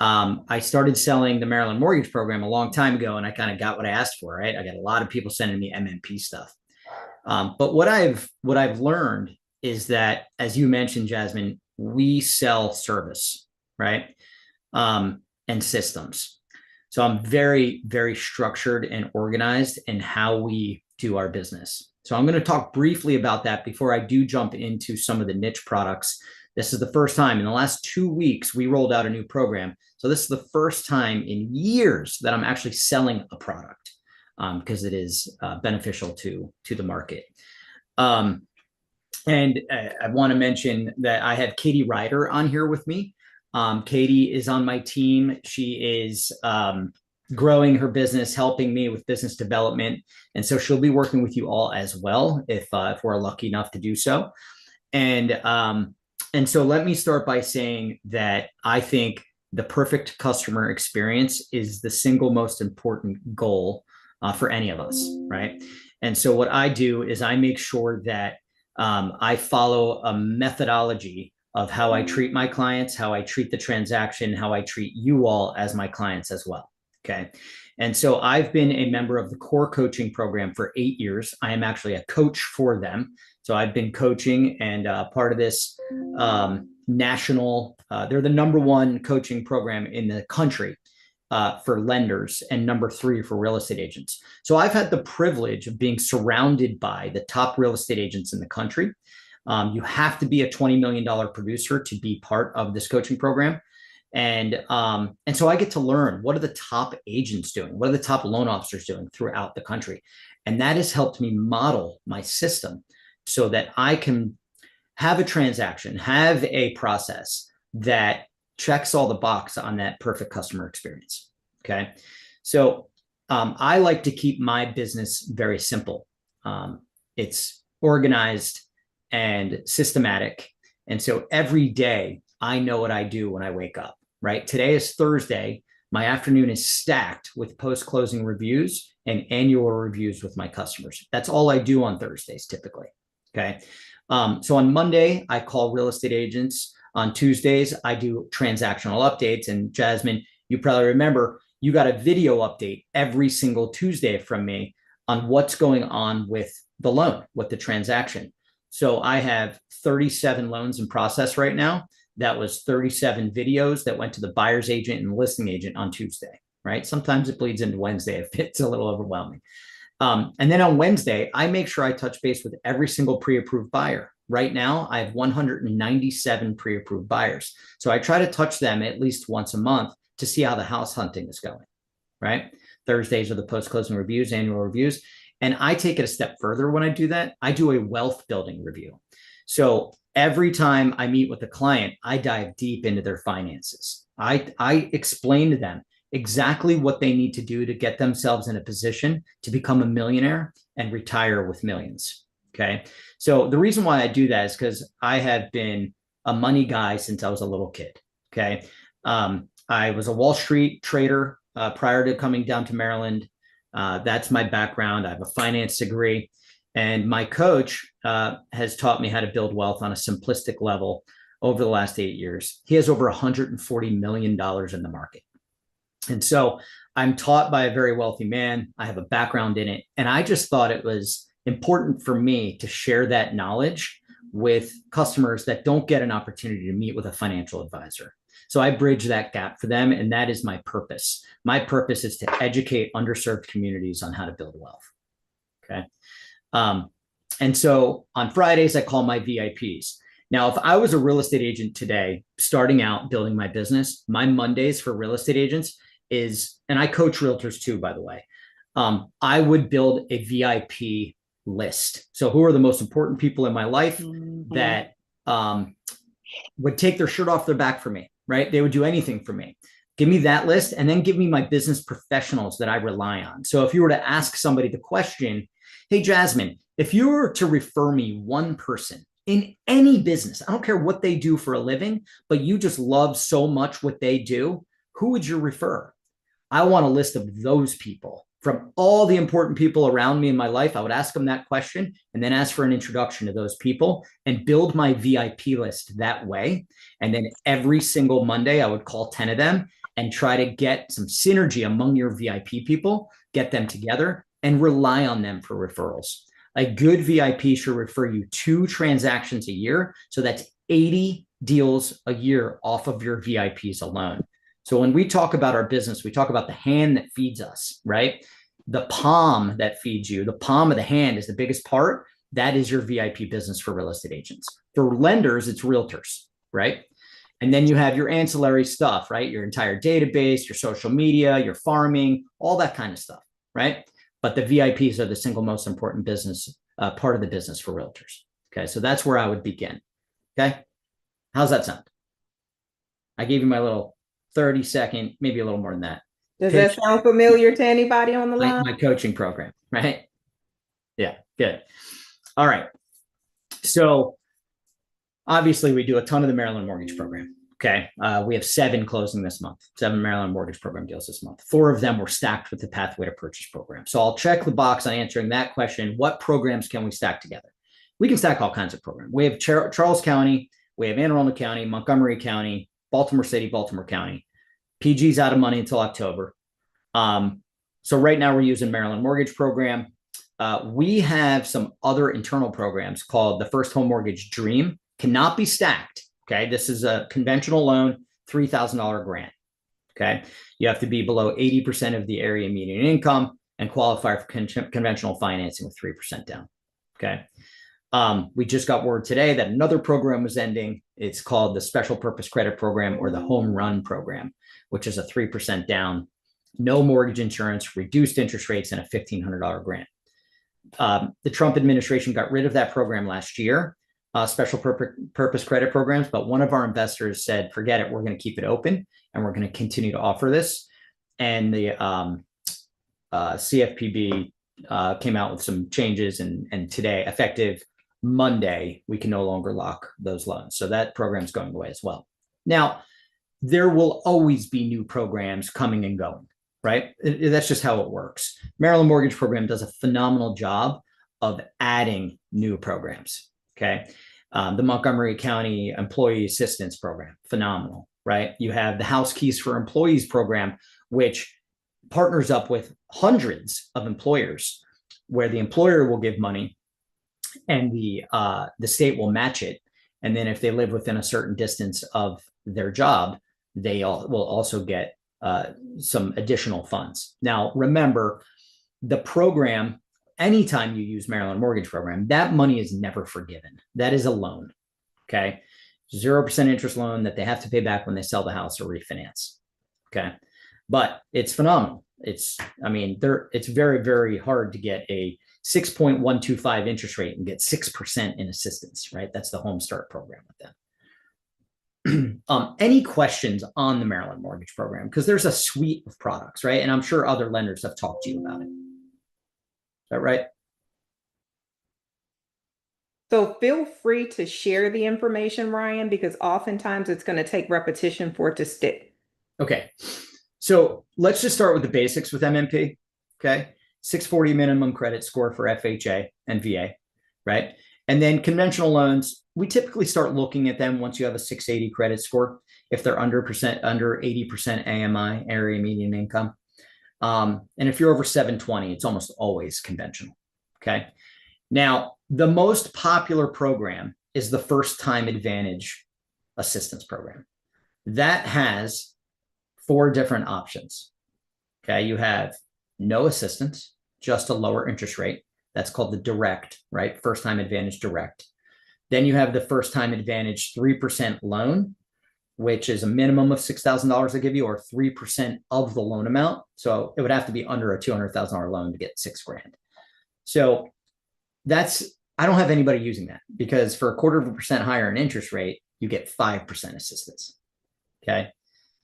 I started selling the Maryland mortgage program a long time ago, and I kind of got what I asked for, right? I got a lot of people sending me MMP stuff. But what I've learned is that, as you mentioned, Jasmine, we sell service, right? And systems. So I'm very, very structured and organized in how we do our business. So I'm going to talk briefly about that before I do jump into some of the niche products. This is the first time in the last 2 weeks we rolled out a new program. So this is the first time in years that I'm actually selling a product because it is beneficial to the market. And I want to mention that I have Katie Ryder on here with me. Katie is on my team. She is growing her business, helping me with business development. And so she'll be working with you all as well if we're lucky enough to do so. And so let me start by saying that I think the perfect customer experience is the single most important goal for any of us, right? And so what I do is I make sure that I follow a methodology of how I treat my clients, how I treat the transaction, how I treat you all as my clients as well. Okay. And so I've been a member of the core coaching program for 8 years. I am actually a coach for them. So I've been coaching and part of this national, they're the number one coaching program in the country for lenders and number 3 for real estate agents. So I've had the privilege of being surrounded by the top real estate agents in the country. You have to be a $20 million producer to be part of this coaching program. And so I get to learn, what are the top agents doing? What are the top loan officers doing throughout the country? And that has helped me model my system so that I can have a transaction, have a process that checks all the box on that perfect customer experience. Okay. So I like to keep my business very simple. It's organized and systematic. And so every day I know what I do when I wake up, right? Today is Thursday. My afternoon is stacked with post-closing reviews and annual reviews with my customers. That's all I do on Thursdays typically. Okay. So on Monday, I call real estate agents. On Tuesdays, I do transactional updates. And Jasmine, you probably remember, you got a video update every single Tuesday from me on what's going on with the loan, with the transaction. So I have 37 loans in process right now. That was 37 videos that went to the buyer's agent and listing agent on Tuesday, right? Sometimes it bleeds into Wednesday if it's a little overwhelming. And then on Wednesday, I make sure I touch base with every single pre-approved buyer. Right now, I have 197 pre-approved buyers. So I try to touch them at least once a month to see how the house hunting is going, right? Thursdays are the post-closing reviews, annual reviews. And I take it a step further when I do that. I do a wealth building review. So every time I meet with a client, I dive deep into their finances. I explain to them exactly what they need to do to get themselves in a position to become a millionaire and retire with millions. Okay. So the reason why I do that is because I have been a money guy since I was a little kid. Okay. I was a Wall Street trader prior to coming down to Maryland. That's my background. I have a finance degree. And my coach has taught me how to build wealth on a simplistic level over the last 8 years. He has over $140 million in the market. And so I'm taught by a very wealthy man. I have a background in it. And I just thought it was important for me to share that knowledge with customers that don't get an opportunity to meet with a financial advisor. So I bridge that gap for them. And that is my purpose. My purpose is to educate underserved communities on how to build wealth. Okay. And so on Fridays, I call my VIPs. Now, if I was a real estate agent today, starting out building my business, my Mondays for real estate agents is, and I coach realtors too, by the way, I would build a VIP list. So who are the most important people in my life that would take their shirt off their back for me, right? They would do anything for me. Give me that list and then give me my business professionals that I rely on. So if you were to ask somebody the question, hey, Jasmine, if you were to refer me one person in any business, I don't care what they do for a living, but you just love so much what they do, who would you refer? I want a list of those people. From all the important people around me in my life, I would ask them that question and then ask for an introduction to those people and build my VIP list that way. And then every single Monday, I would call 10 of them and try to get some synergy among your VIP people, get them together and rely on them for referrals. A good VIP should refer you 2 transactions a year. So that's 80 deals a year off of your VIPs alone. So when we talk about our business, we talk about the hand that feeds us, right? The palm that feeds you, the palm of the hand is the biggest part. That is your VIP business for real estate agents. For lenders, it's realtors, right? And then you have your ancillary stuff, right? Your entire database, your social media, your farming, all that kind of stuff, right? But the VIPs are the single most important business part of the business for realtors. Okay, so that's where I would begin. Okay, how's that sound? I gave you my little 30-second, maybe a little more than that. Does that sound familiar to anybody on the line? My coaching program, right? Yeah, good. All right. So obviously we do a ton of the Maryland mortgage program. Okay. We have 7 closing this month, 7 Maryland mortgage program deals this month. 4 of them were stacked with the Pathway to Purchase program. So I'll check the box on answering that question. What programs can we stack together? We can stack all kinds of programs. We have Charles County, we have Anne Arundel County, Montgomery County, Baltimore City, Baltimore County. PG's out of money until October. So right now we're using Maryland mortgage program. We have some other internal programs called the First Home Mortgage Dream. Cannot be stacked. Okay. This is a conventional loan, $3,000 grant. Okay. You have to be below 80% of the area median income and qualify for conventional financing with 3% down. Okay. We just got word today that another program was ending. It's called the Special Purpose Credit Program or the Home Run Program, which is a 3% down, no mortgage insurance, reduced interest rates, and a $1,500 grant. The Trump administration got rid of that program last year, special purpose credit programs, but one of our investors said, forget it, we're going to keep it open and we're going to continue to offer this. And the CFPB came out with some changes, and today, effective Monday, we can no longer lock those loans. So that program's going away as well. Now, there will always be new programs coming and going, right? That's just how it works. Maryland Mortgage Program does a phenomenal job of adding new programs, okay? The Montgomery County Employee Assistance Program, phenomenal, right? You have the House Keys for Employees program, which partners up with hundreds of employers where the employer will give money and the state will match it. And then if they live within a certain distance of their job, they will also get some additional funds. Now, remember, the program, anytime you use Maryland Mortgage Program, that money is never forgiven. That is a loan, okay? 0% interest loan that they have to pay back when they sell the house or refinance, okay? But it's phenomenal. It's very, very hard to get a 6.125 interest rate and get 6% in assistance, right? That's the Home Start program with them. Any questions on the Maryland Mortgage Program? Because there's a suite of products, right? And I'm sure other lenders have talked to you about it. Is that right? So feel free to share the information, Ryan, because oftentimes it's going to take repetition for it to stick. Okay. So let's just start with the basics with MMP. Okay. 640 minimum credit score for FHA and VA, right? And then conventional loans, we typically start looking at them once you have a 680 credit score, if they're under 80% AMI, area median income. And if you're over 720, it's almost always conventional. Okay. Now, the most popular program is the First Time Advantage Assistance Program. That has 4 different options. Okay. You have no assistance, just a lower interest rate. That's called the direct, right? First Time Advantage direct. Then you have the First Time Advantage 3% loan, which is a minimum of $6,000 they give you, or 3% of the loan amount. So it would have to be under a $200,000 loan to get $6,000. So I don't have anybody using that, because for 0.25% higher in interest rate, you get 5% assistance. Okay.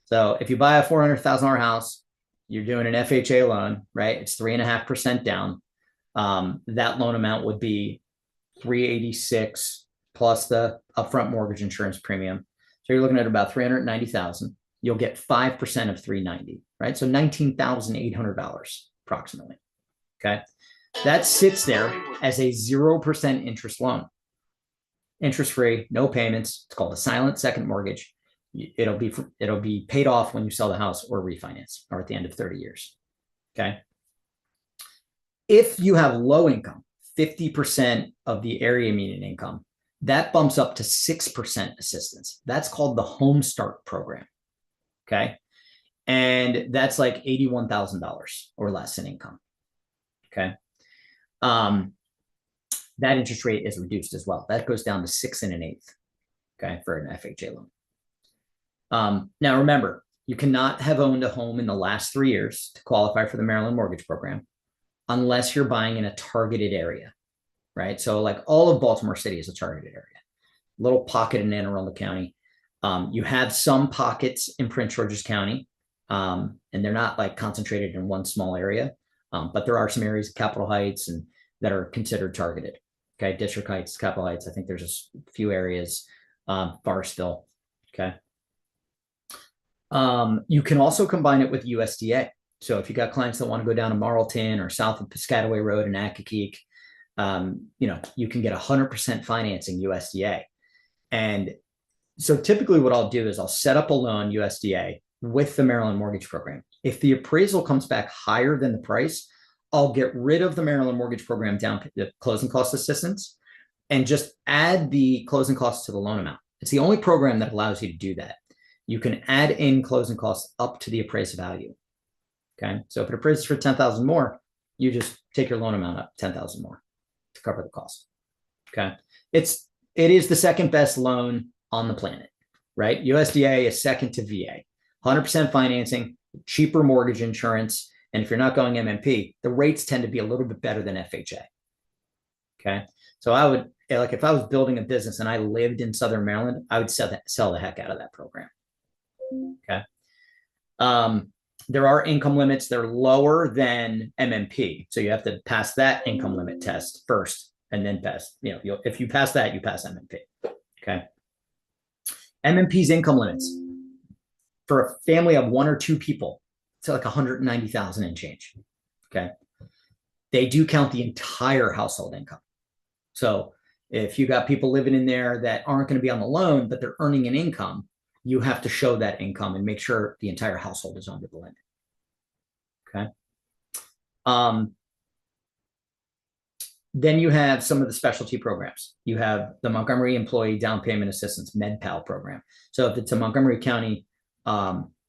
So if you buy a $400,000 house, you're doing an FHA loan, right? It's 3.5% down. That loan amount would be $386 plus the upfront mortgage insurance premium. So you're looking at about $390,000. You'll get 5% of $390, right? So $19,800 approximately. Okay. That sits there as a 0% interest loan. Interest free, no payments. It's called a silent second mortgage. It'll be paid off when you sell the house or refinance or at the end of 30 years. Okay. If you have low income, 50% of the area median income, that bumps up to 6% assistance. That's called the Home Start program. Okay. And that's like $81,000 or less in income. Okay. That interest rate is reduced as well. That goes down to 6 1/8. Okay. For an FHA loan. Now remember, you cannot have owned a home in the last 3 years to qualify for the Maryland Mortgage Program unless you're buying in a targeted area, right? So like all of Baltimore City is a targeted area, little pocket in Anne Arundel County. You have some pockets in Prince George's County, and they're not like concentrated in one small area, but there are some areas, Capitol Heights, and that are considered targeted. Okay, District Heights, Capitol Heights. I think there's a few areas, Forestville. Okay. You can also combine it with USDA. So if you got clients that want to go down to Marlton or south of Piscataway Road in Accokeek, you can get 100% financing USDA. And so typically what I'll do is I'll set up a loan USDA with the Maryland Mortgage Program. If the appraisal comes back higher than the price, I'll get rid of the Maryland Mortgage Program the closing cost assistance and just add the closing costs to the loan amount. It's the only program that allows you to do that. You can add in closing costs up to the appraised value. Okay. So if it appraises for 10,000 more, you just take your loan amount up 10,000 more to cover the cost. Okay. It is the second best loan on the planet, right? USDA is second to VA, 100% financing, cheaper mortgage insurance. And if you're not going MMP, the rates tend to be a little bit better than FHA. Okay. So I would, like, if I was building a business and I lived in Southern Maryland, I would sell the heck out of that program. Okay. There are income limits. They're lower than MMP. So you have to pass that income limit test first and then pass, if you pass that, you pass MMP. Okay. MMP's income limits for a family of 1 or 2 people, it's like 190,000 and change. Okay. They do count the entire household income. So if you got people living in there that aren't going to be on the loan, but they're earning an income, you have to show that income and make sure the entire household is under the limit. Okay. Then you have some of the specialty programs. You have the Montgomery Employee Down Payment Assistance, MedPal program. So if it's a Montgomery County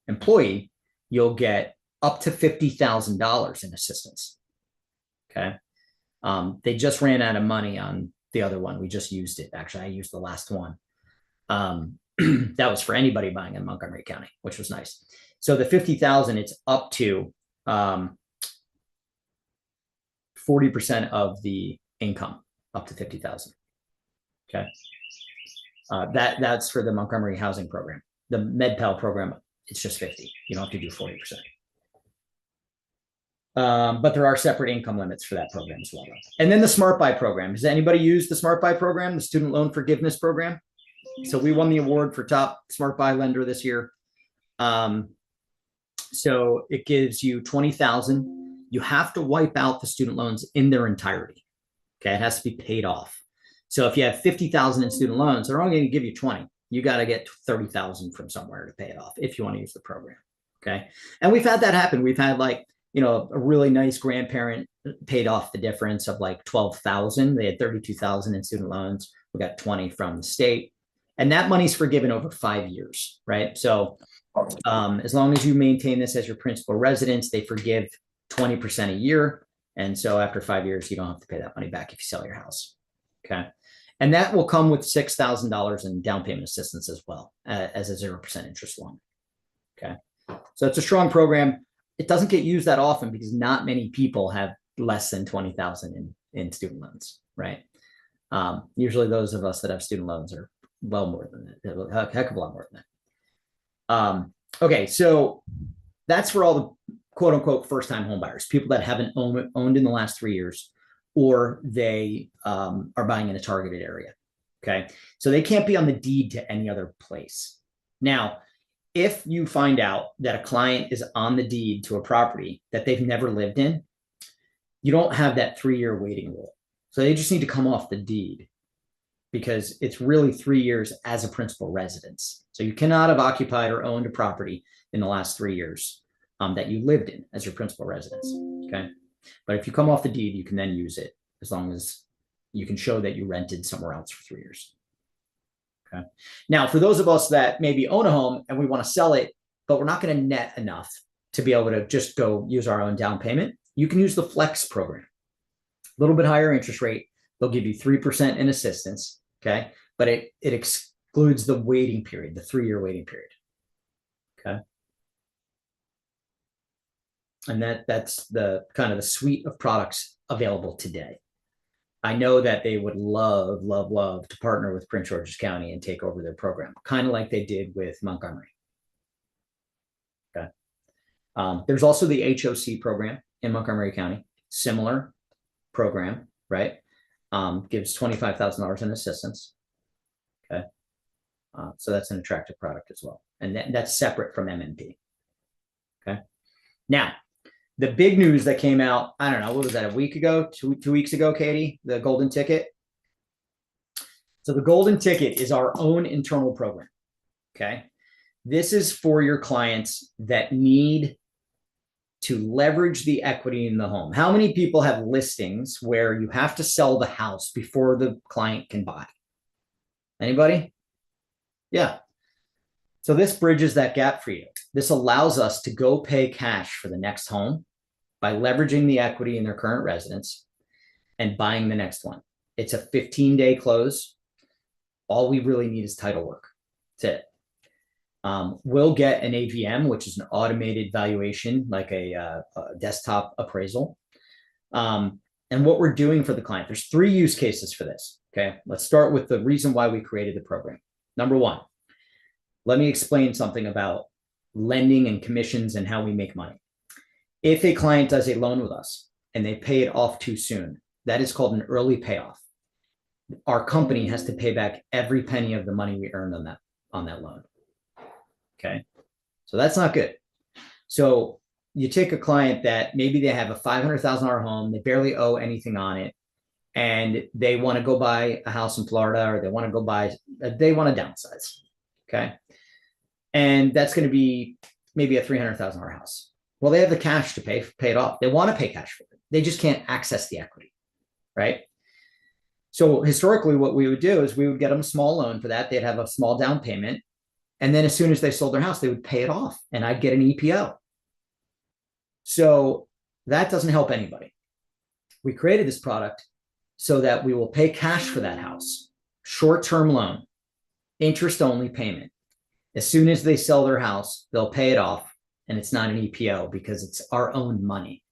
employee, you'll get up to $50,000 in assistance. Okay. They just ran out of money on the other one. We just used it. Actually, I used the last one. That was for anybody buying in Montgomery County, which was nice. So the 50,000, it's up to 40% of the income, up to 50,000. Okay. That's for the Montgomery housing program. The MedPal program, it's just 50. You don't have to do 40%. But there are separate income limits for that program as well. And then the Smart Buy program. Has anybody used the Smart Buy program, the student loan forgiveness program? So we won the award for top Smart Buy lender this year. So it gives you 20,000. You have to wipe out the student loans in their entirety. Okay, it has to be paid off. So if you have 50,000 in student loans, they're only going to give you 20. You got to get 30,000 from somewhere to pay it off if you want to use the program. Okay, and we've had that happen. We've had a really nice grandparent paid off the difference of like 12,000. They had 32,000 in student loans. We got 20 from the state, and that money's forgiven over 5 years, right? So as long as you maintain this as your principal residence, they forgive 20% a year. And so after 5 years, you don't have to pay that money back if you sell your house. Okay. And that will come with $6,000 in down payment assistance as well as a 0% interest loan. Okay. So it's a strong program. It doesn't get used that often because not many people have less than 20,000 in student loans, right? Usually those of us that have student loans are well more than that, a heck of a lot more than that. Okay, so that's for all the quote unquote first-time home buyers, people that haven't owned in the last 3 years, or they are buying in a targeted area. Okay, so they can't be on the deed to any other place. Now, if you find out that a client is on the deed to a property that they've never lived in, you don't have that 3-year waiting rule. So they just need to come off the deed. because it's really 3 years as a principal residence. So you cannot have occupied or owned a property in the last 3 years that you lived in as your principal residence. Okay. But if you come off the deed, you can then use it as long as you can show that you rented somewhere else for 3 years. Okay. Now, for those of us that maybe own a home and we want to sell it, but we're not going to net enough to be able to just go use our own down payment, you can use the Flex program. A little bit higher interest rate. They'll give you 3% in assistance. Okay. But it excludes the waiting period, the 3-year waiting period. Okay. And that's the kind of the suite of products available today. I know that they would love, love, love to partner with Prince George's County and take over their program, kind of like they did with Montgomery. Okay. There's also the HOC program in Montgomery County, similar program, right? Gives $25,000 in assistance. Okay. So that's an attractive product as well. And that's separate from MMP. Okay. Now, the big news that came out, I don't know, what was that, a week ago, two weeks ago, Katie, the golden ticket. So the golden ticket is our own internal program. Okay. This is for your clients that need to leverage the equity in the home. How many people have listings where you have to sell the house before the client can buy? Anybody? Yeah. So this bridges that gap for you. This allows us to go pay cash for the next home by leveraging the equity in their current residence and buying the next one. It's a 15-day close. All we really need is title work. That's it. We'll get an AVM, which is an automated valuation, like a desktop appraisal. And what we're doing for the client, there's 3 use cases for this. Okay. Let's start with the reason why we created the program. Number one, let me explain something about lending and commissions and how we make money. If a client does a loan with us and they pay it off too soon, that is called an early payoff. Our company has to pay back every penny of the money we earned on that loan. Okay. So that's not good. So you take a client that maybe they have a $500,000 home, they barely owe anything on it, and they want to go buy a house in Florida, or they want to downsize. Okay. And that's going to be maybe a $300,000 house. Well, they have the cash to pay it off. They want to pay cash for it. They just can't access the equity, right? So historically, what we would do is we would get them a small loan for that. They'd have a small down payment. And then as soon as they sold their house, they would pay it off and I'd get an EPO. So that doesn't help anybody. We created this product so that we will pay cash for that house, short-term loan, interest-only payment. As soon as they sell their house, they'll pay it off. And it's not an EPO because it's our own money.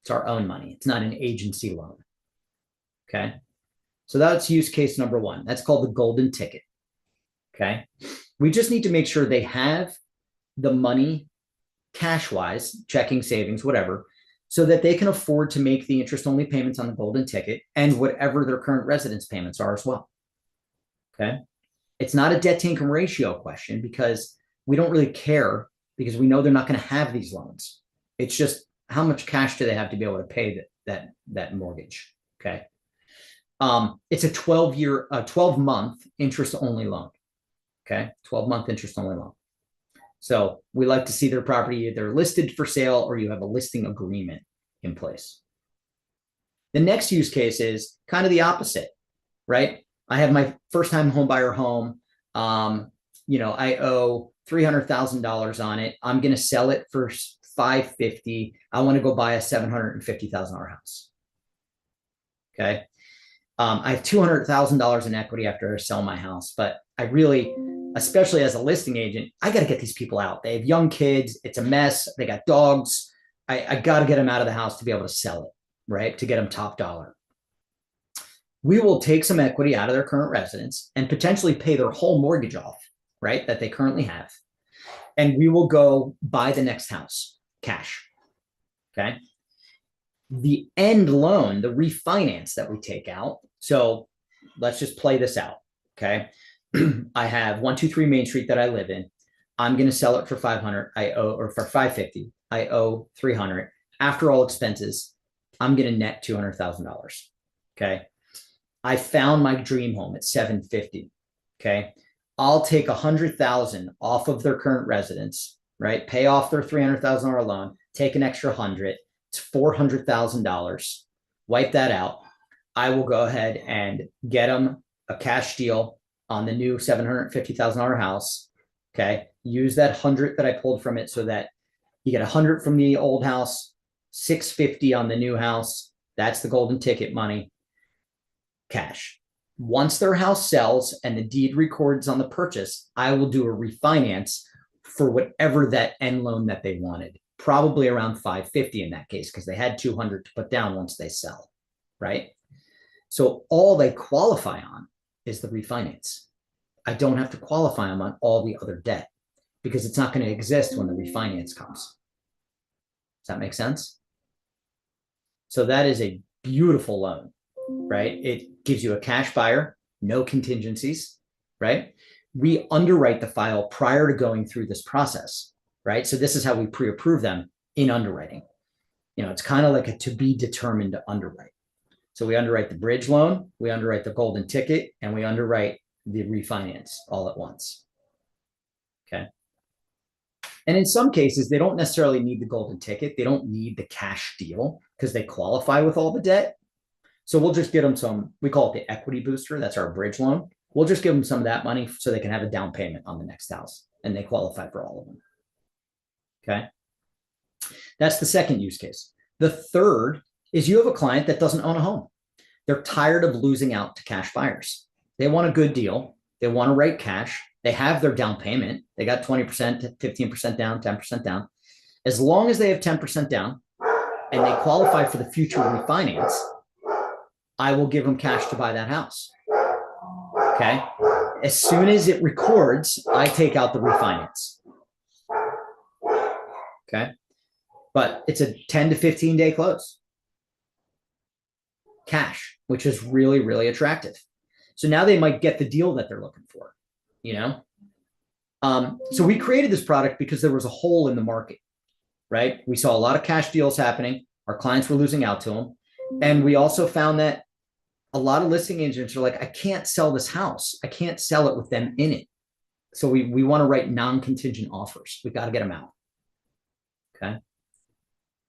It's our own money. It's not an agency loan. Okay. So that's use case number one. That's called the golden ticket. Okay. We just need to make sure they have the money cash-wise, checking, savings, whatever, so that they can afford to make the interest-only payments on the golden ticket and whatever their current residence payments are as well. Okay. It's not a debt-to-income ratio question because we don't really care, because we know they're not going to have these loans. It's just how much cash do they have to be able to pay that mortgage. Okay. It's a 12-month interest-only loan. Okay. 12-month interest-only loan. So we like to see their property either listed for sale or you have a listing agreement in place. The next use case is kind of the opposite, right? I have my first-time home buyer home. I owe $300,000 on it. I'm going to sell it for $550,000. I want to go buy a $750,000 house. Okay. I have $200,000 in equity after I sell my house, but I really, especially as a listing agent, I got to get these people out. They have young kids. It's a mess. They got dogs. I got to get them out of the house to be able to sell it, right? To get them top dollar. We will take some equity out of their current residence and potentially pay their whole mortgage off, right, that they currently have. And we will go buy the next house, cash. Okay. The end loan, the refinance that we take out. So let's just play this out. Okay. I have 123 Main Street that I live in. I'm going to sell it for 500. Or for 550. I owe 300. After all expenses, I'm going to net $200,000. Okay. I found my dream home at 750. Okay. I'll take 100,000 off of their current residence, right? Pay off their $300,000 loan, take an extra 100. It's $400,000. Wipe that out. I will go ahead and get them a cash deal on the new $750,000 house. Okay. Use that 100 that I pulled from it so that you get 100 from the old house, 650 on the new house. That's the golden ticket money. Cash. Once their house sells and the deed records on the purchase, I will do a refinance for whatever that end loan that they wanted, probably around 550 in that case, because they had 200 to put down once they sell, right? So all they qualify on is the refinance. I don't have to qualify them on all the other debt because it's not going to exist when the refinance comes. Does that make sense? So that is a beautiful loan, right? It gives you a cash buyer, no contingencies, right? We underwrite the file prior to going through this process, right? So this is how we pre-approve them in underwriting. You know, it's kind of like a to be determined to underwrite. So we underwrite the bridge loan, we underwrite the golden ticket, and we underwrite the refinance all at once. Okay. And in some cases, they don't necessarily need the golden ticket. They don't need the cash deal because they qualify with all the debt. So we'll just get them some, we call it the equity booster. That's our bridge loan. We'll just give them some of that money so they can have a down payment on the next house and they qualify for all of them. Okay. That's the second use case. The third is you have a client that doesn't own a home. They're tired of losing out to cash buyers. They want a good deal. They want to write cash. They have their down payment. They got 20%, 15% down, 10% down. As long as they have 10% down and they qualify for the future refinance, I will give them cash to buy that house. Okay. As soon as it records, I take out the refinance. Okay. But it's a 10 to 15 day close. Cash, which is really, really attractive. So now they might get the deal that they're looking for, you know? So we created this product because there was a hole in the market, right? We saw a lot of cash deals happening. Our clients were losing out to them. And we also found that a lot of listing agents are like, I can't sell this house. I can't sell it with them in it. So we want to write non-contingent offers. We got to get them out. Okay.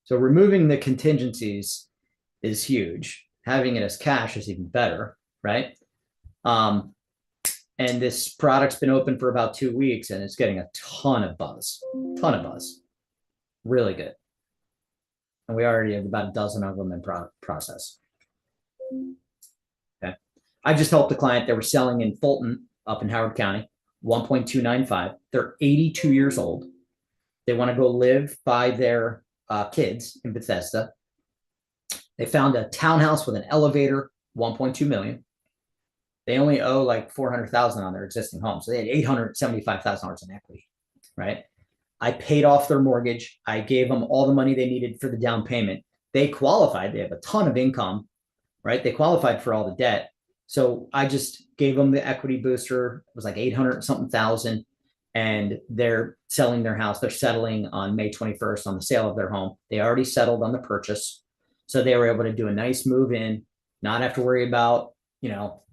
So removing the contingencies is huge. Having it as cash is even better, right? And this product's been open for about 2 weeks and it's getting a ton of buzz, really good. And we already have about a dozen of them in process. Okay. I just helped a client. They were selling in Fulton up in Howard County, 1.295. They're 82 years old. They want to go live by their kids in Bethesda. They found a townhouse with an elevator, 1.2 million. They only owe like 400,000 on their existing home. So they had $875,000 in equity, right? I paid off their mortgage. I gave them all the money they needed for the down payment. They qualified. They have a ton of income, right? They qualified for all the debt. So I just gave them the equity booster. It was like 800 something thousand. And they're selling their house. They're settling on May 21st on the sale of their home. They already settled on the purchase. So they were able to do a nice move in, not have to worry about, you know,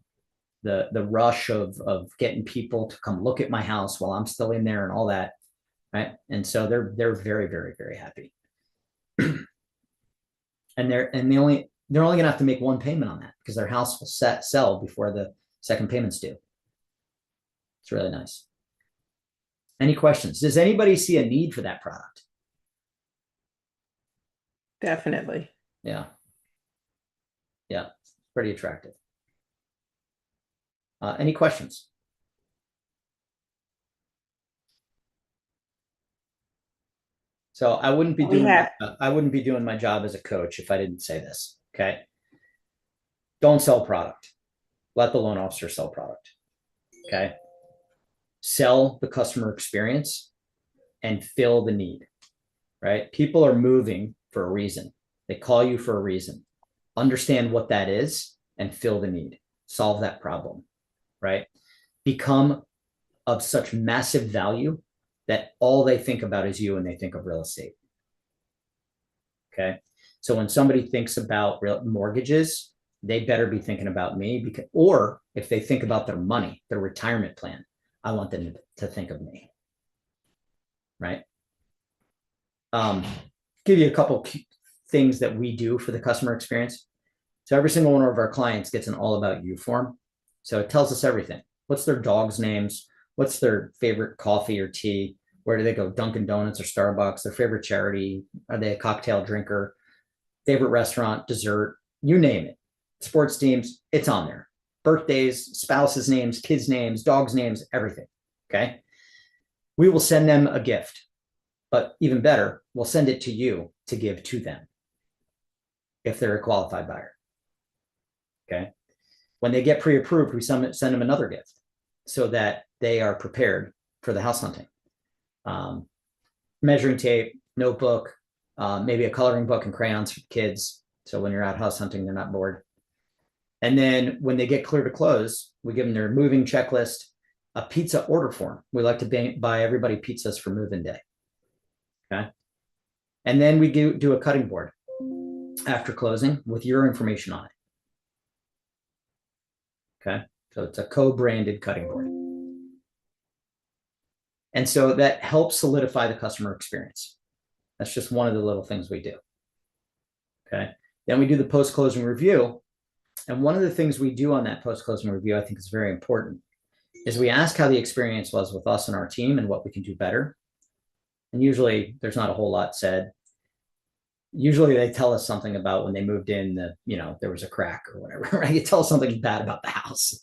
the rush of getting people to come look at my house while I'm still in there and all that. Right. And so they're very, very, very happy. and they're only going to have to make one payment on that because their house will sell before the second payment's due. It's really nice. Any questions? Does anybody see a need for that product? Definitely. Yeah. Yeah. Pretty attractive. Any questions? So I wouldn't be doing my job as a coach if I didn't say this. Okay. Don't sell product. Let the loan officer sell product. Okay. Sell the customer experience and fill the need, right? People are moving for a reason. They call you for a reason. Understand what that is and fill the need. Solve that problem, right? Become of such massive value that all they think about is you and they think of real estate. Okay. So when somebody thinks about mortgages, they better be thinking about me, because, or if they think about their money, their retirement plan, I want them to think of me, right? Um, give you a couple things that we do for the customer experience. So every single one of our clients gets an all about you form. So it tells us everything. What's their dog's names? What's their favorite coffee or tea? Where do they go? Dunkin' Donuts or Starbucks? Their favorite charity? Are they a cocktail drinker? Favorite restaurant, dessert, you name it. Sports teams, it's on there. Birthdays, spouses' names, kids' names, dogs' names, everything. Okay. We will send them a gift, but even better, we'll send it to you to give to them if they're a qualified buyer. Okay. When they get pre-approved, we send them another gift so that they are prepared for the house hunting. Measuring tape, notebook, maybe a coloring book and crayons for kids. So when you're out house hunting, they're not bored. And then when they get clear to close, we give them their moving checklist, a pizza order form. We like to buy everybody pizzas for move-in day. Okay. And then we do a cutting board after closing with your information on it. Okay. So it's a co-branded cutting board. And so that helps solidify the customer experience. That's just one of the little things we do. Okay. Then we do the post-closing review. And one of the things we do on that post-closing review, I think is very important, is we ask how the experience was with us and our team and what we can do better. And usually there's not a whole lot said. Usually they tell us something about when they moved in that, there was a crack or whatever, right? You tell us something bad about the house.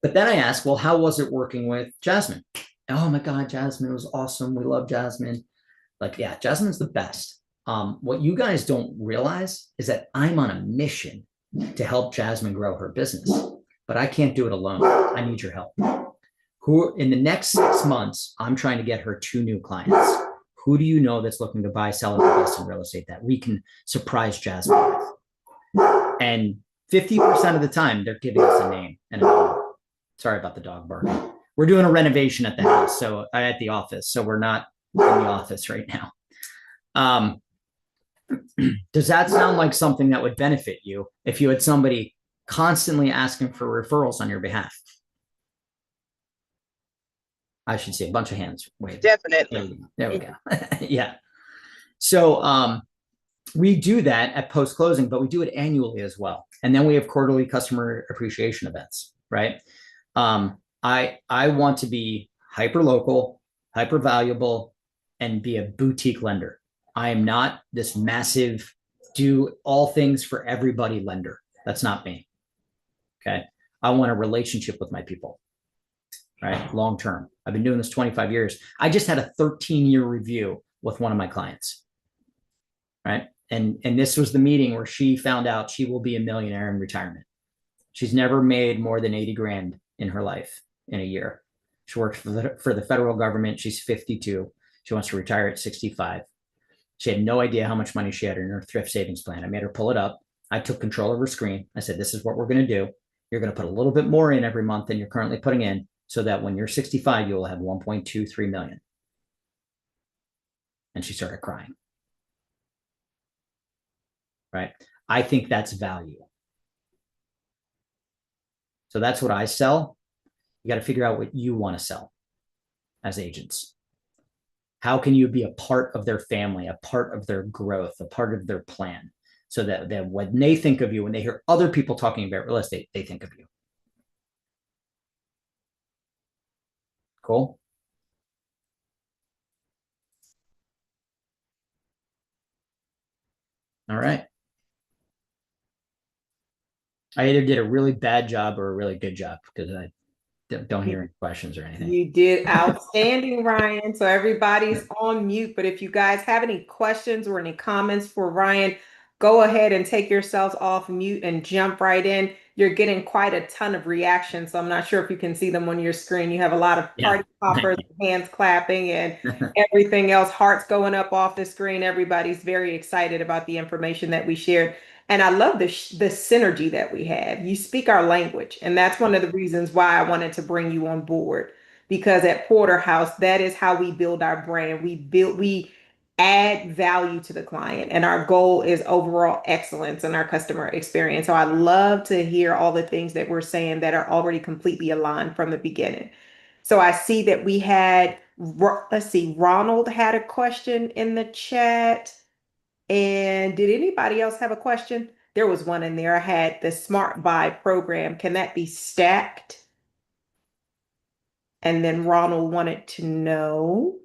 But then I ask, well, how was it working with Jasmine? Oh my God, Jasmine was awesome. We love Jasmine. Like, yeah, Jasmine's the best. What you guys don't realize is that I'm on a mission to help Jasmine grow her business, but I can't do it alone. I need your help. Who in the next 6 months, I'm trying to get her 2 new clients. Who do you know that's looking to buy, sell, or invest in real estate that we can surprise Jasmine with? And 50% of the time, they're giving us a name and a number. Sorry about the dog barking. We're doing a renovation at the house, so at the office. So we're not in the office right now. Does that sound like something that would benefit you if you had somebody constantly asking for referrals on your behalf? I should say a bunch of hands. Wait, Definitely. There we go. Yeah. So we do that at post closing, but we do it annually as well. And then we have quarterly customer appreciation events, right? I want to be hyper local, hyper valuable, and be a boutique lender. I am not this massive, do all things for everybody lender. That's not me. Okay. I want a relationship with my people, right? Long term. I've been doing this 25 years. I just had a 13-year review with one of my clients, right? And this was the meeting where she found out she will be a millionaire in retirement. She's never made more than 80 grand in her life in a year. She works for the federal government. She's 52. She wants to retire at 65. She had no idea how much money she had in her thrift savings plan. I made her pull it up. I took control of her screen. I said, this is what we're going to do. You're going to put a little bit more in every month than you're currently putting in, so that when you're 65, you will have 1.23 million. And she started crying. Right? I think that's value. So that's what I sell. You got to figure out what you want to sell as agents. How can you be a part of their family, a part of their growth, a part of their plan, so that when they think of you, when they hear other people talking about real estate, they think of you. Cool. All right. I either did a really bad job or a really good job, because I don't hear any questions or anything. You did outstanding, Ryan. So everybody's on mute, but if you guys have any questions or any comments for Ryan, go ahead and take yourselves off mute and jump right in. You're getting quite a ton of reactions, so I'm not sure if you can see them on your screen. You have a lot of party poppers, hands clapping, and everything else, hearts going up off the screen. Everybody's very excited about the information that we shared. And I love the synergy that we have. You speak our language, and that's one of the reasons why I wanted to bring you on board. Because at Porterhouse, that is how we build our brand. We add value to the client. And our goal is overall excellence in our customer experience. So I love to hear all the things that we're saying that are already completely aligned from the beginning. So I see that we had, let's see, Ronald had a question in the chat. And did anybody else have a question? There was one in there. I had the Smart Buy program. Can that be stacked? And then Ronald wanted to know,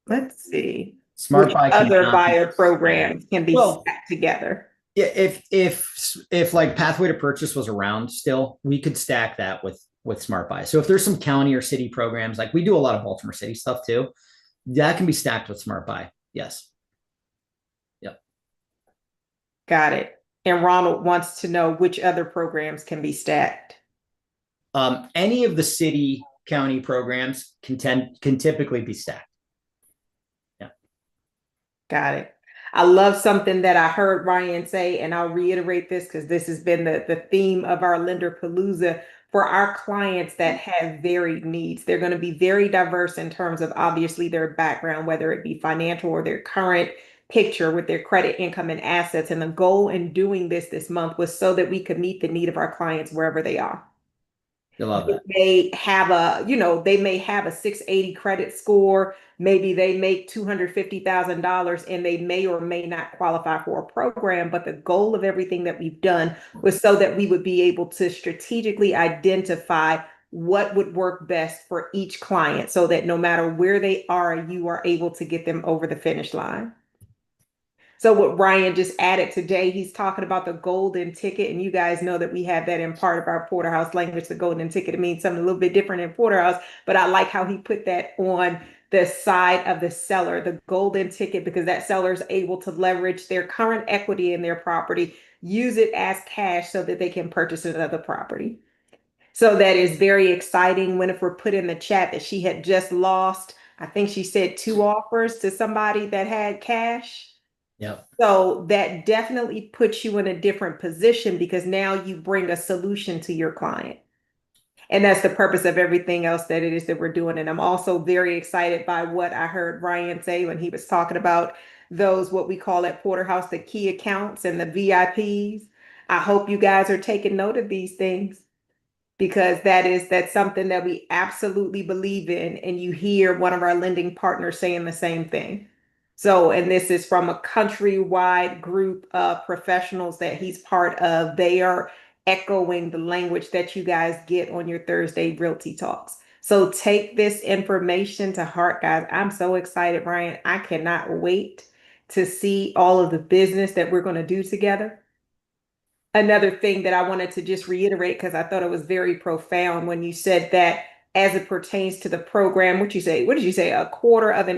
let's see, Smart which buy other cannot be buyer stacked. programs can be Well, stacked together. yeah, if like pathway to purchase was around still, we could stack that with smart buy. So if there's some county or city programs, like we do a lot of Baltimore City stuff too, that can be stacked with smart buy. Yes. Yep. Got it. And Ronald wants to know which other programs can be stacked. Any of the city county programs can typically be stacked. Yeah. Got it. I love something that I heard Ryan say, and I'll reiterate this because this has been the theme of our Lender Palooza for our clients that have varied needs. They're going to be very diverse in terms of obviously their background, whether it be financial or their current picture with their credit, income, and assets. And the goal in doing this month was so that we could meet the need of our clients wherever they are. I love They that. may have they may have a 680 credit score. Maybe they make $250,000 and they may or may not qualify for a program. But the goal of everything that we've done was so that we would be able to strategically identify what would work best for each client so that no matter where they are, you are able to get them over the finish line. So what Ryan just added today, he's talking about the golden ticket, and you guys know that we have that in part of our Porterhouse language, the golden ticket. It means something a little bit different in Porterhouse, but I like how he put that on the side of the seller, the golden ticket, because that seller is able to leverage their current equity in their property, use it as cash so that they can purchase another property. So that is very exciting. Winifred put in the chat that she had just lost, I think she said two offers to somebody that had cash. Yep. So that definitely puts you in a different position because now you bring a solution to your client. And that's the purpose of everything else that it is that we're doing. And I'm also very excited by what I heard Ryan say when he was talking about those, what we call at Porterhouse, the key accounts and the VIPs. I hope you guys are taking note of these things because that's something that we absolutely believe in. And you hear one of our lending partners saying the same thing. So, and this is from a countrywide group of professionals that he's part of. They are echoing the language that you guys get on your Thursday Realty Talks. So take this information to heart, guys. I'm so excited, Ryan. I cannot wait to see all of the business that we're going to do together. Another thing that I wanted to just reiterate because I thought it was very profound when you said that as it pertains to the program, what you say, what did you say? Quarter of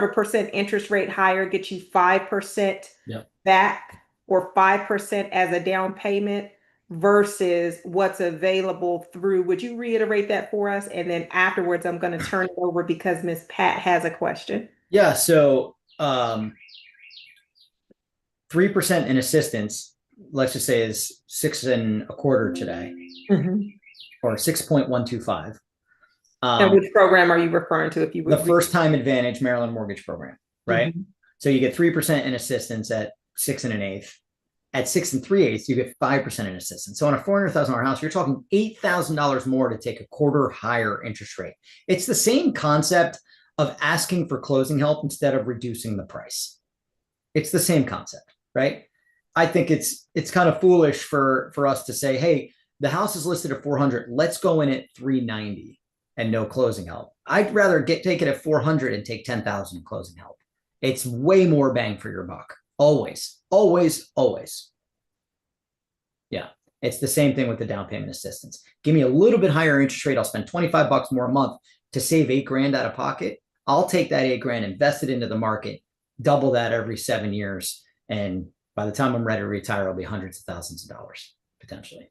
a percent interest rate higher gets you 5% Yep. back or 5% as a down payment versus what's available through. Would you reiterate that for us? And then afterwards, I'm going to turn it over because Miss Pat has a question. Yeah. So 3% in assistance, let's just say is 6.25% today, Mhm. or 6.125. And which program are you referring to if you The would first time advantage Maryland mortgage program, right? Mhm. So you get 3% in assistance at 6.125. At 6.375, you get 5% in assistance. So on a $400,000 house, you're talking $8,000 more to take a quarter higher interest rate. It's the same concept of asking for closing help instead of reducing the price. It's the same concept, right? I think it's kind of foolish for us to say, hey, the house is listed at 400. Let's go in at 390 and no closing help. I'd rather take it at 400 and take 10,000 in closing help. It's way more bang for your buck. Always, always, always. Yeah. It's the same thing with the down payment assistance. Give me a little bit higher interest rate. I'll spend 25 bucks more a month to save 8 grand out of pocket. I'll take that 8 grand, invest it into the market, double that every 7 years. And by the time I'm ready to retire, it'll be hundreds of thousands of dollars potentially.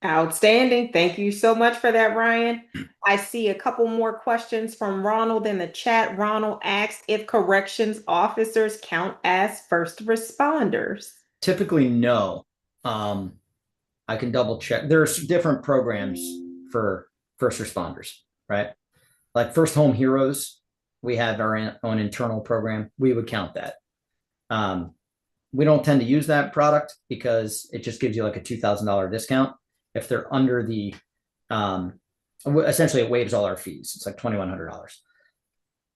Outstanding. Thank you so much for that, Ryan. I see a couple more questions from Ronald in the chat. Ronald asked if corrections officers count as first responders. Typically, no. I can double check. There's different programs for first responders, right? Like First Home Heroes we have our own internal program, we would count that. We don't tend to use that product because it just gives you like a $2,000 discount. If they're under the, essentially it waives all our fees. It's like $2,100.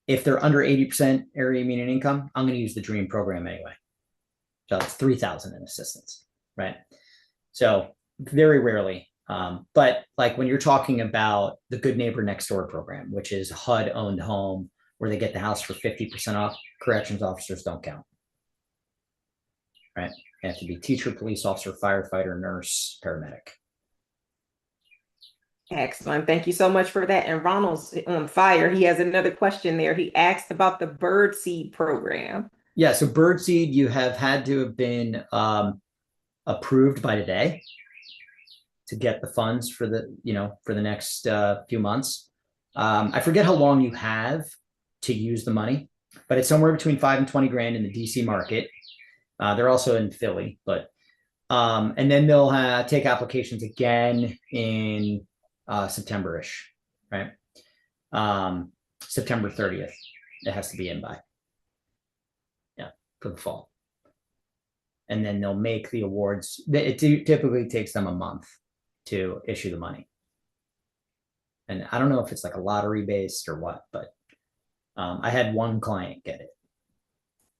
If they're under 80% area median income, I'm going to use the Dream program anyway. So it's 3,000 in assistance, right? So very rarely. But like when you're talking about the Good Neighbor Next Door program, which is HUD owned home where they get the house for 50% off, corrections officers don't count. Right? They have to be teacher, police officer, firefighter, nurse, paramedic. Excellent. Thank you so much for that. And Ronald's on fire. He has another question there. He asked about the bird seed program. Yeah, so birdseed, you have had to have been approved by today to get the funds for the, for the next few months. I forget how long you have to use the money, but it's somewhere between 5 and 20 grand in the DC market. They're also in Philly, but and then they'll take applications again in September-ish, right? September 30th, it has to be in by. Yeah, for the fall. And then they'll make the awards. It typically takes them a month to issue the money. And I don't know if it's like a lottery based or what, but I had one client get it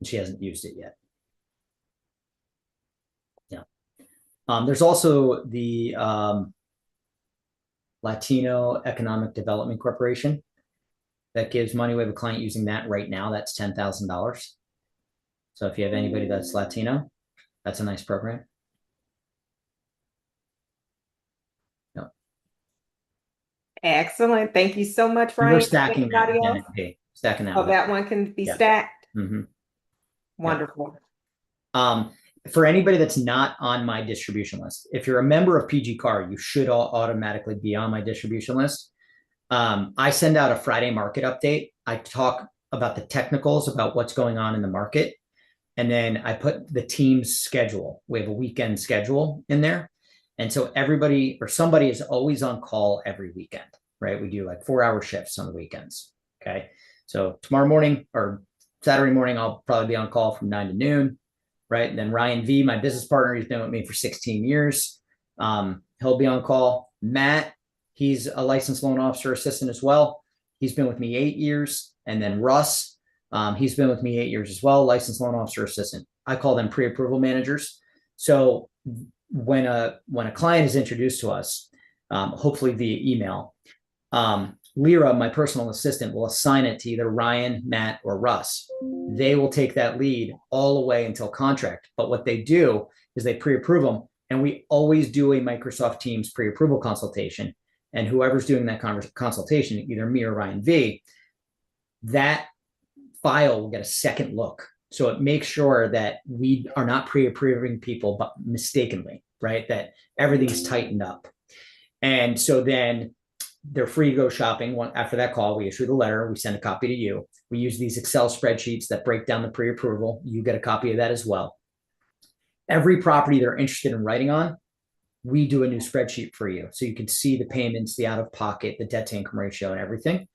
and she hasn't used it yet. Yeah. There's also the Latino Economic Development Corporation that gives money. We have a client using that right now. That's $10,000. So if you have anybody that's Latino, that's a nice program. No. Excellent. Thank you so much, And Ryan. we're stacking that Anybody with else? NNP. Stacking that. Oh, that one can be stacked. Mm-hmm. Wonderful. For anybody that's not on my distribution list, if you're a member of PG Car, you should automatically be on my distribution list. I send out a Friday market update. I talk about the technicals, about what's going on in the market. And then I put the team's schedule. We have a weekend schedule in there. And so everybody or somebody is always on call every weekend, right? We do like 4-hour shifts on the weekends. Okay. So tomorrow morning or Saturday morning, I'll probably be on call from 9 to noon. Right. And then Ryan V, my business partner, he's been with me for 16 years. He'll be on call. Matt, he's a licensed loan officer assistant as well. He's been with me 8 years. And then Russ, he's been with me 8 years as well, licensed loan officer assistant. I call them pre-approval managers. So when a client is introduced to us, hopefully via email, Lyra, my personal assistant, will assign it to either Ryan, Matt, or Russ. They will take that lead all the way until contract. But what they do is they pre-approve them. And we always do a Microsoft Teams pre-approval consultation. And whoever's doing that consultation, either me or Ryan V, that file will get a second look. So it makes sure that we are not pre-approving people, but mistakenly, right? That everything's tightened up. And so then they're free to go shopping. After that call, we issue the letter. We send a copy to you. We use these Excel spreadsheets that break down the pre-approval. You get a copy of that as well. Every property they're interested in writing on, we do a new spreadsheet for you. So you can see the payments, the out-of-pocket, the debt-to-income ratio, and everything.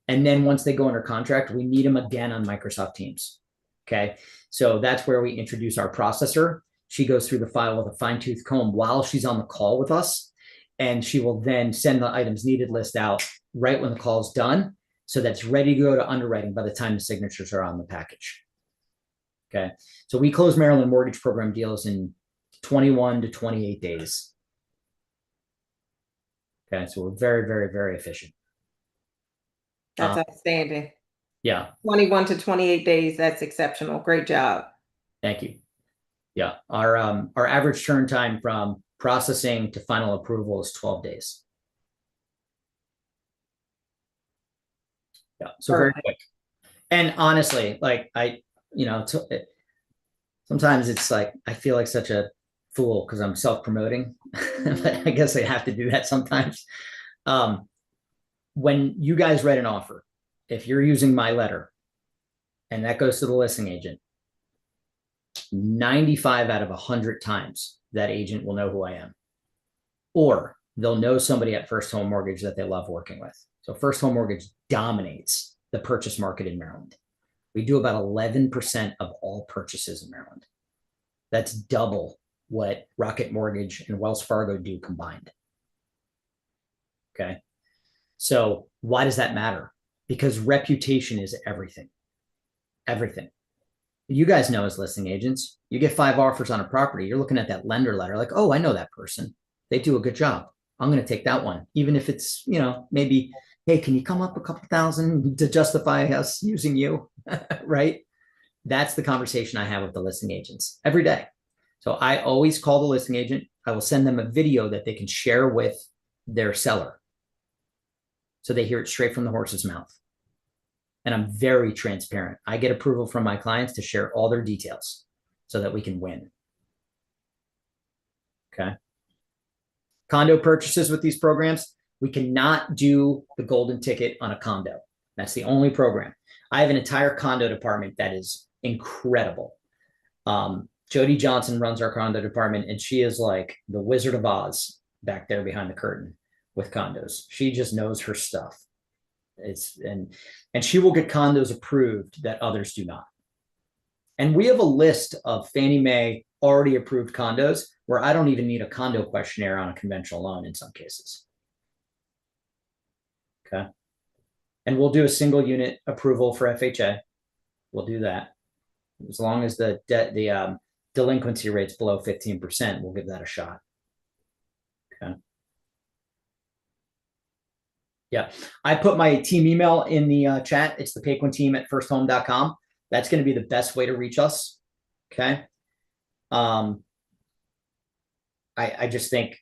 And then once they go under contract, we meet them again on Microsoft Teams. Okay. So that's where we introduce our processor. She goes through the file with a fine-tooth comb while she's on the call with us. And she will then send the items needed list out right when the call is done. So that's ready to go to underwriting by the time the signatures are on the package. Okay. So we close Maryland mortgage program deals in 21 to 28 days. Okay. So we're very, very, very efficient. That's outstanding. Yeah. 21 to 28 days. That's exceptional. Great job. Thank you. Yeah. Our average turn time from processing to final approval is 12 days. Yeah. So very quick. And honestly, like sometimes it's like, I feel like such a fool because I'm self-promoting, but I guess I have to do that sometimes. When you guys write an offer, if you're using my letter and that goes to the listing agent, 95 out of 100 times that agent will know who I am, or they'll know somebody at First Home Mortgage that they love working with. So First Home Mortgage dominates the purchase market in Maryland. We do about 11% of all purchases in Maryland. That's double what Rocket Mortgage and Wells Fargo do combined. Okay. So why does that matter? Because reputation is everything. Everything. You guys know as listing agents, you get 5 offers on a property, you're looking at that lender letter like, oh, I know that person. They do a good job. I'm going to take that one. Even if it's, maybe, hey, can you come up a couple thousand to justify us using you? Right? That's the conversation I have with the listing agents every day. So I always call the listing agent. I will send them a video that they can share with their seller, so they hear it straight from the horse's mouth. And I'm very transparent. I get approval from my clients to share all their details so that we can win. Okay. Condo purchases with these programs, we cannot do the golden ticket on a condo. That's the only program. I have an entire condo department that is incredible. Jody Johnson runs our condo department, and she is like the Wizard of Oz back there behind the curtain with condos. She just knows her stuff. And she will get condos approved that others do not. And we have a list of Fannie Mae already approved condos where I don't even need a condo questionnaire on a conventional loan in some cases. Okay. And we'll do a single unit approval for FHA. We'll do that. As long as the delinquency rate's below 15%, we'll give that a shot. Okay. Yeah. I put my team email in the chat. It's the paquinteam@firsthome.com. That's going to be the best way to reach us. Okay. I just think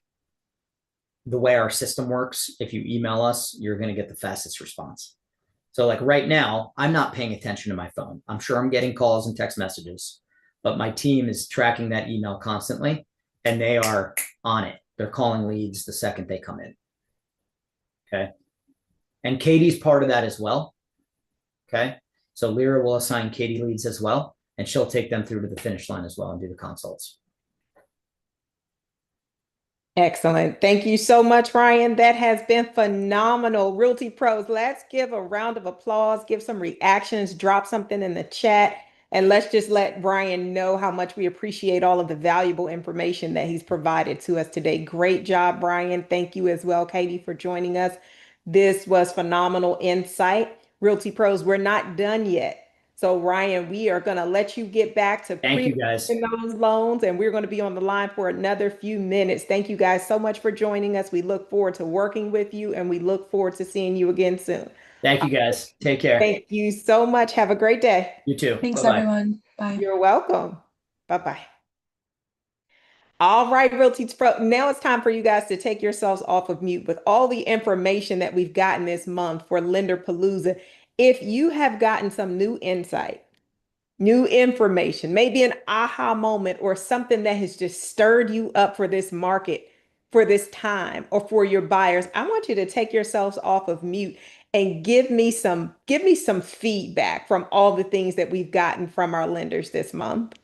the way our system works, if you email us, you're going to get the fastest response. So like right now, I'm not paying attention to my phone. I'm sure I'm getting calls and text messages, but my team is tracking that email constantly, and they are on it. They're calling leads the second they come in. Okay. And Katie's part of that as well. Okay. So Lyra will assign Katie leads as well, and she'll take them through to the finish line as well and do the consults. Excellent. Thank you so much, Ryan. That has been phenomenal. Realty Pros, let's give a round of applause, give some reactions, drop something in the chat, and let's just let Ryan know how much we appreciate all of the valuable information that he's provided to us today. Great job, Ryan. Thank you as well, Katie, for joining us. This was phenomenal insight. Realty Pros, we're not done yet. So, Ryan, we are going to let you get back to Thank you, guys. those loans, and we're going to be on the line for another few minutes. Thank you guys so much for joining us. We look forward to working with you, and we look forward to seeing you again soon. Thank you, guys. Take care. Thank you so much. Have a great day. You too. Thanks, Bye-bye. everyone. Bye. You're welcome. Bye-bye. All right, Realty Pro. Now it's time for you guys to take yourselves off of mute with all the information that we've gotten this month for Lender Palooza. If you have gotten some new insight, new information, maybe an aha moment or something that has just stirred you up for this market, for this time, or for your buyers, I want you to take yourselves off of mute and give me some feedback from all the things that we've gotten from our lenders this month.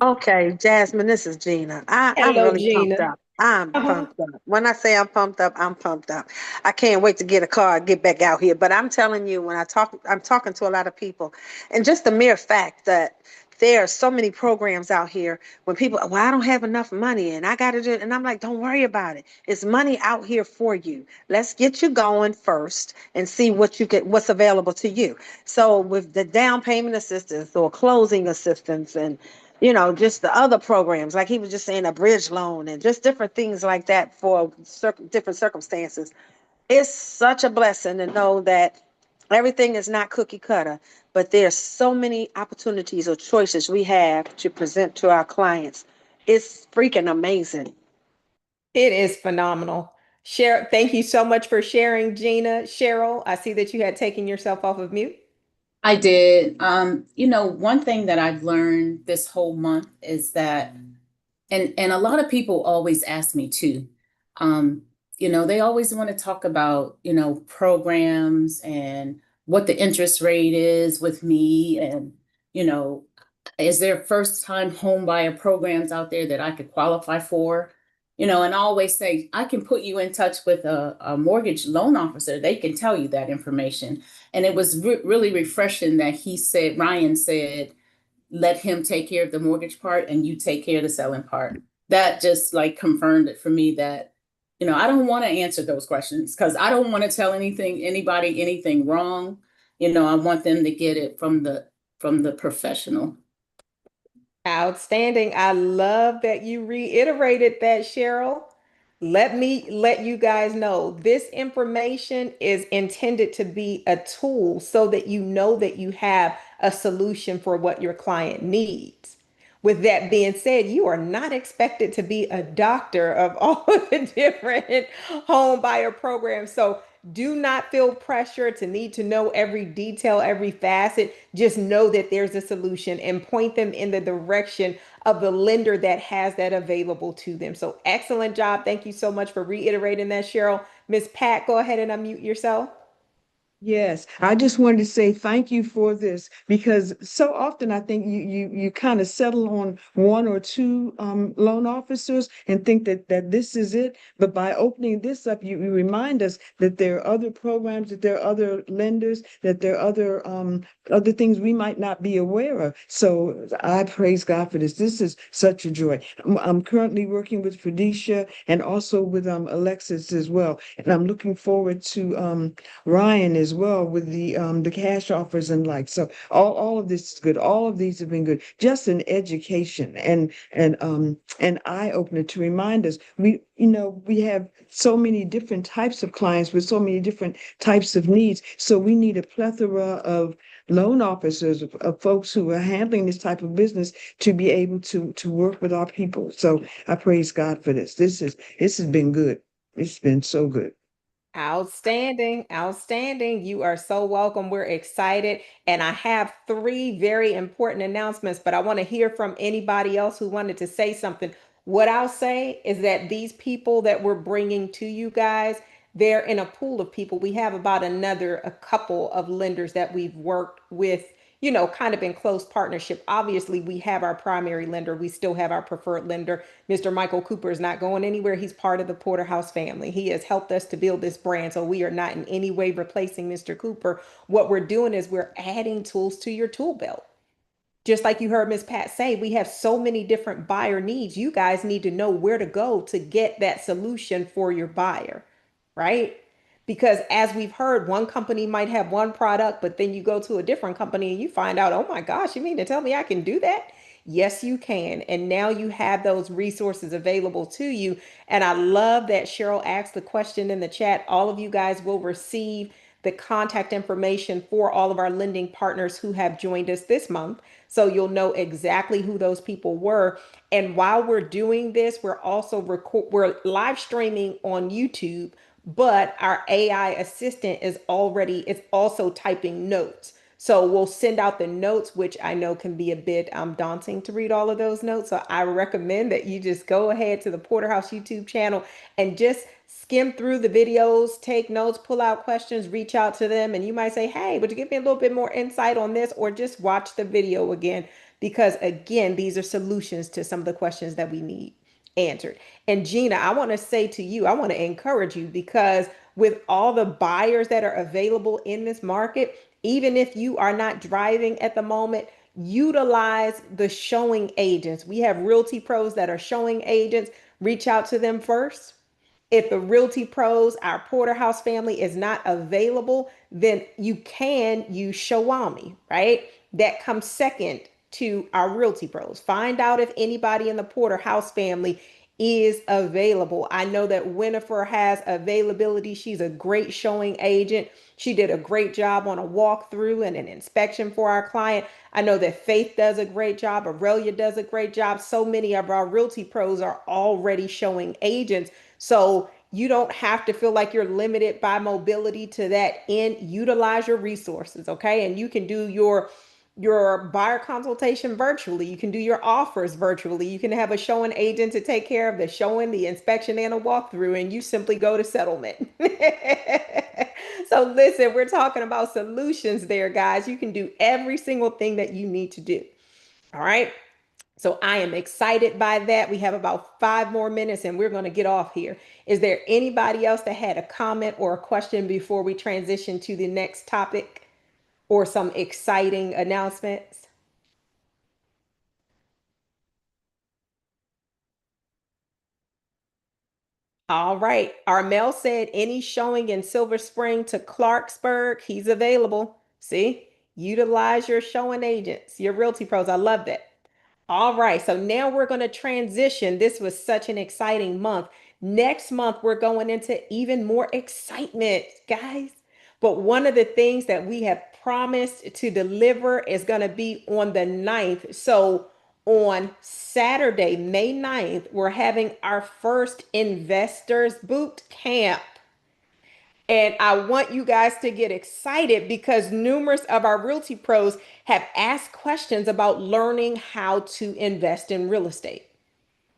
Okay, Jasmine, this is Gina. I'm Hello, really pumped Gina. up. I'm Uh-huh. pumped up. When I say I'm pumped up, I'm pumped up. I can't wait to get a car and get back out here. But I'm telling you, I'm talking to a lot of people, and just the mere fact that there are so many programs out here when people, well, I don't have enough money and I got to do it. And I'm like, don't worry about it. It's money out here for you. Let's get you going first and see what's available to you. So with the down payment assistance or closing assistance and just the other programs, like he was just saying, a bridge loan and just different things like that for different circumstances. It's such a blessing to know that everything is not cookie cutter, but there's so many opportunities or choices we have to present to our clients. It's freaking amazing. It is phenomenal. Thank you so much for sharing, Gina. Cheryl, I see that you had taken yourself off of mute. I did. One thing that I've learned this whole month is that, and a lot of people always ask me too, they always want to talk about, programs and what the interest rate is with me. And, is there first time home buyer programs out there that I could qualify for? And I always say, I can put you in touch with a mortgage loan officer. They can tell you that information. And it was really refreshing that Ryan said, let him take care of the mortgage part and you take care of the selling part. That just like confirmed it for me that, I don't want to answer those questions because I don't want to tell anybody anything wrong. I want them to get it from the professional. Outstanding. I love that you reiterated that, Cheryl. Let me let you guys know this information is intended to be a tool so that you know that you have a solution for what your client needs. With that being said, you are not expected to be a doctor of all of the different home buyer programs. So do not feel pressure to need to know every detail, every facet. Just know that there's a solution and point them in the direction of the lender that has that available to them. So excellent job. Thank you so much for reiterating that, Cheryl. Miss Pat, go ahead and unmute yourself. Yes, I just wanted to say thank you for this because so often I think you kind of settle on one or two loan officers and think that this is it. But by opening this up, you remind us that there are other programs, that there are other lenders, that there are other things we might not be aware of. So I praise God for this. This is such a joy. I'm currently working with Felicia and also with Alexis as well, and I'm looking forward to Ryan as well with the cash offers and like. So all of this is good. All of these have been good. Just an education and an eye opener to remind us we have so many different types of clients with so many different types of needs. So we need a plethora of loan officers of folks who are handling this type of business to be able to work with our people. So I praise God for this. This has been good. It's been so good. Outstanding, outstanding. You are so welcome. We're excited. And I have three very important announcements, but I want to hear from anybody else who wanted to say something. What I'll say is that these people that we're bringing to you guys, they're in a pool of people. We have about a couple of lenders that we've worked with, kind of in close partnership. Obviously, we have our primary lender. We still have our preferred lender. Mr. Michael Cooper is not going anywhere. He's part of the Porterhouse family. He has helped us to build this brand. So we are not in any way replacing Mr. Cooper. What we're doing is we're adding tools to your tool belt. Just like you heard Miss Pat say, we have so many different buyer needs. You guys need to know where to go to get that solution for your buyer, right? Because as we've heard, one company might have one product, but then you go to a different company and you find out, oh my gosh, you mean to tell me I can do that? Yes, you can. And now you have those resources available to you. And I love that Cheryl asked the question in the chat. All of you guys will receive the contact information for all of our lending partners who have joined us this month. So you'll know exactly who those people were. And while we're doing this, we're live streaming on YouTube, but our AI assistant is also typing notes. So we'll send out the notes, which I know can be a bit daunting to read all of those notes. So I recommend that you just go ahead to the Porterhouse YouTube channel and just skim through the videos, take notes, pull out questions, reach out to them. And you might say, hey, would you give me a little bit more insight on this? Or just watch the video again. Because again, these are solutions to some of the questions that we need answered. And Gina, I want to say to you, I want to encourage you because with all the buyers that are available in this market, even if you are not driving at the moment, utilize the showing agents. We have Realty pros that are showing agents. Reach out to them first. If the Realty Pros, our Porterhouse family, is not available, then you can use Shawami, right? That comes second to our Realty Pros. Find out if anybody in the Porterhouse family is available. I know that Winifred has availability. She's a great showing agent. She did a great job on a walkthrough and an inspection for our client. I know that Faith does a great job. Aurelia does a great job. So many of our Realty Pros are already showing agents. So you don't have to feel like you're limited by mobility to that end. Utilize your resources, okay? And you can do your buyer consultation virtually. You can do your offers virtually. You can have a showing agent to take care of the showing, the inspection, and a walkthrough, and you simply go to settlement. So listen, we're talking about solutions there, guys. You can do every single thing that you need to do. All right. So I am excited by that. We have about 5 more minutes and we're going to get off here. Is there anybody else that had a comment or a question before we transition to the next topic or some exciting announcements? All right. Armel said any showing in Silver Spring to Clarksburg, he's available. See, utilize your showing agents, your realty pros. I love that. All right, so now we're going to transition. This was such an exciting month. Next month, we're going into even more excitement, guys. But one of the things that we have promised to deliver is going to be on the 9th. So on Saturday, May 9th, we're having our first investors boot camp. And I want you guys to get excited because numerous of our realty pros have asked questions about learning how to invest in real estate.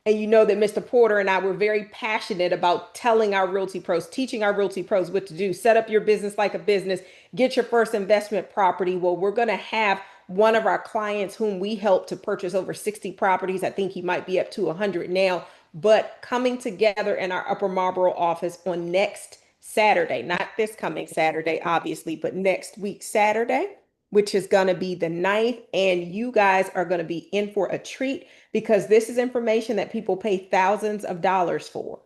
And you know that Mr. Porter and I were very passionate about telling our realty pros, teaching our realty pros what to do. Set up your business like a business, get your first investment property. Well, we're going to have one of our clients whom we helped to purchase over 60 properties. I think he might be up to 100 now, but coming together in our Upper Marlboro office on next Saturday, not this coming Saturday, obviously, but next week, Saturday, which is going to be the 9th. And you guys are going to be in for a treat because this is information that people pay thousands of dollars for.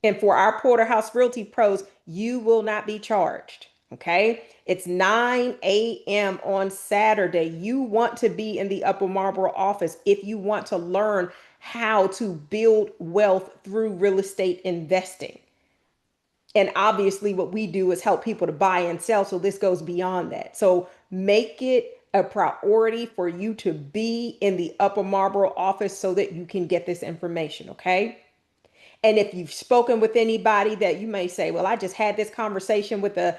And for our Porterhouse Realty Pros, you will not be charged. Okay. It's 9 a.m. on Saturday. You want to be in the Upper Marlboro office if you want to learn how to build wealth through real estate investing. And obviously, what we do is help people to buy and sell. So this goes beyond that. So make it a priority for you to be in the Upper Marlboro office so that you can get this information. Okay. And if you've spoken with anybody that you may say, well, I just had this conversation with a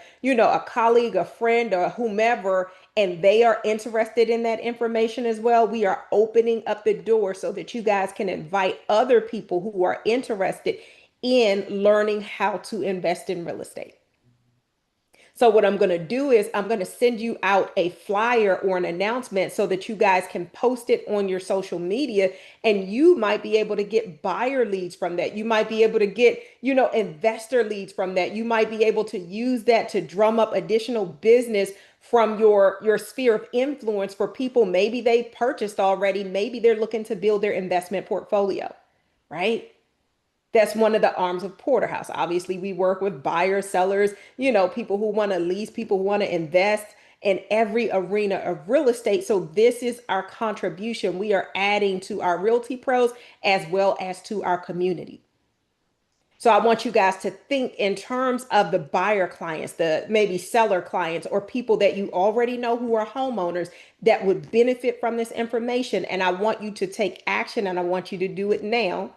colleague, a friend, or whomever, and they are interested in that information as well, we are opening up the door so that you guys can invite other people who are interested in learning how to invest in real estate. So what I'm going to do is I'm going to send you out a flyer or an announcement so that you guys can post it on your social media and you might be able to get buyer leads from that. You might be able to get, investor leads from that. You might be able to use that to drum up additional business from your sphere of influence for people. Maybe they've purchased already. Maybe they're looking to build their investment portfolio, right? That's one of the arms of Porterhouse. Obviously, we work with buyers, sellers, people who want to lease, people who want to invest in every arena of real estate. So this is our contribution we are adding to our realty pros as well as to our community. So I want you guys to think in terms of the buyer clients, the maybe seller clients, or people that you already know who are homeowners that would benefit from this information. And I want you to take action and I want you to do it now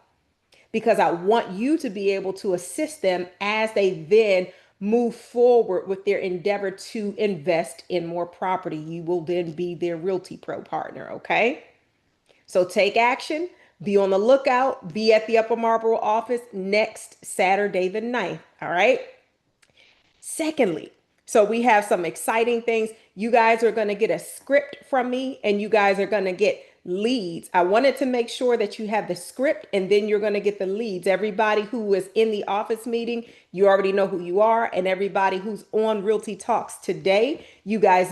because I want you to be able to assist them as they then move forward with their endeavor to invest in more property. You will then be their realty pro partner. Okay. So take action, be on the lookout, be at the Upper Marlboro office next Saturday, the 9th. All right. Secondly, so we have some exciting things. You guys are going to get a script from me and you guys are going to get leads. I wanted to make sure that you have the script and then you're going to get the leads. Everybody who is in the office meeting, you already know who you are. And everybody who's on Realty Talks today, you guys